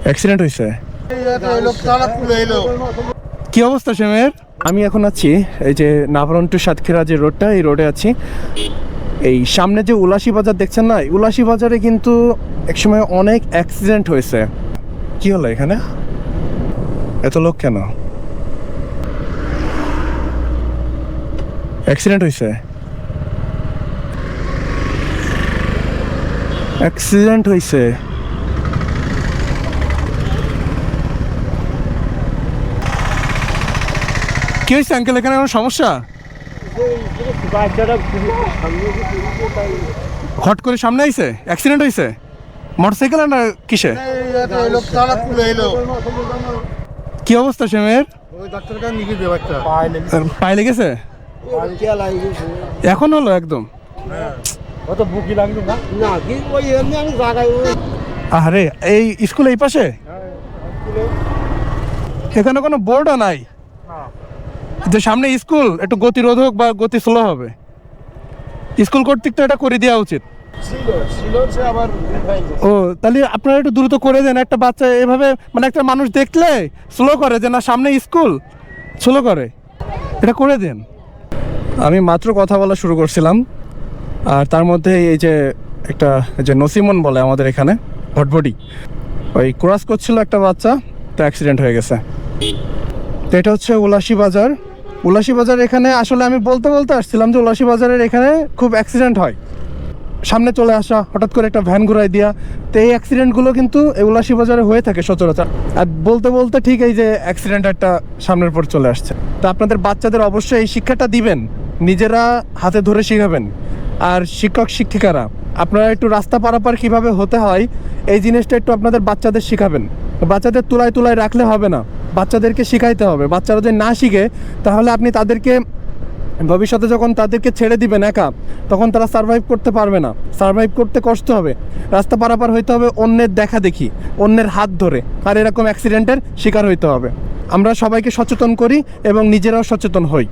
Accident হয়েছে। কি অবস্থা শ্যামের? আমি এখন আছি এই যে নাভারন টু সাতক্ষীরা যে রোডটা, এই রোডে আছি। এই সামনে যে উলাসী বাজার দেখছেন না, উলাসী বাজারে কিন্তু একসময় অনেক অ্যাক্সিডেন্ট হয়েছে। কি হলো এখানে, এত লোক কেন? অ্যাক্সিডেন্ট হয়েছে, অ্যাক্সিডেন্ট হয়েছে। কি হয়েছে আঙ্কেল, এখানে কোনো সমস্যা? হট করে সামনে আইছে, অ্যাক্সিডেন্ট হয়েছে। মোটরসাইকেল না কিসে? কি অবস্থা শ্যামের? পায়ে লেগেছে এখন হলো একদম। আরে এই স্কুল এই পাশে, এখানে কোনো বোর্ডও নাই যে সামনে স্কুল, একটু গতিরোধক বা গতি স্লো হবে। স্কুল কর্তৃক তো এটা করে দেওয়া উচিত। ও তাহলে আপনারা একটু দ্রুত করে দেন। একটা বাচ্চা এভাবে, মানে একটা মানুষ দেখলে স্লো করে যে না সামনে স্কুল, স্লো করে, এটা করে দেন। আমি মাত্র কথা বলা শুরু করছিলাম, আর তার মধ্যে এই যে একটা যে নসিমন বলে আমাদের এখানে হটবডি, ওই ক্রস করছিল একটা বাচ্চা, তো অ্যাক্সিডেন্ট হয়ে গেছে। তো এটা হচ্ছে উলাসী বাজার। উলাসী বাজার এখানে আসলে আমি বলতে বলতে আসছিলাম যে উলাসী বাজারের এখানে খুব অ্যাক্সিডেন্ট হয়। সামনে চলে আসা, হঠাৎ করে একটা ভ্যান ঘুরাই দেওয়া, তো এই অ্যাক্সিডেন্টগুলো কিন্তু এই উলাসী বাজারে হয়ে থাকে সচরাচর। আর বলতে বলতে ঠিক এই যে অ্যাক্সিডেন্ট একটা সামনের পর চলে আসছে। তো আপনাদের বাচ্চাদের অবশ্যই এই শিক্ষাটা দিবেন, নিজেরা হাতে ধরে শিখাবেন। আর শিক্ষক শিক্ষিকারা আপনারা একটু রাস্তা পারাপার কীভাবে হতে হয় এই জিনিসটা একটু আপনাদের বাচ্চাদের শিখাবেন। বাচ্চাদের তুলায় তুলায় রাখলে হবে না, বাচ্চাদেরকে শিখাইতে হবে। বাচ্চারা যদি না শিখে তাহলে আপনি তাদেরকে ভবিষ্যতে যখন তাদেরকে ছেড়ে দিবেন একা, তখন তারা সার্ভাইভ করতে পারবে না, সার্ভাইভ করতে কষ্ট হবে। রাস্তা পারাপার হইতে হবে অন্যের দেখা দেখি, অন্যের হাত ধরে, আর এরকম অ্যাক্সিডেন্টের শিকার হইতে হবে। আমরা সবাইকে সচেতন করি এবং নিজেরাও সচেতন হই।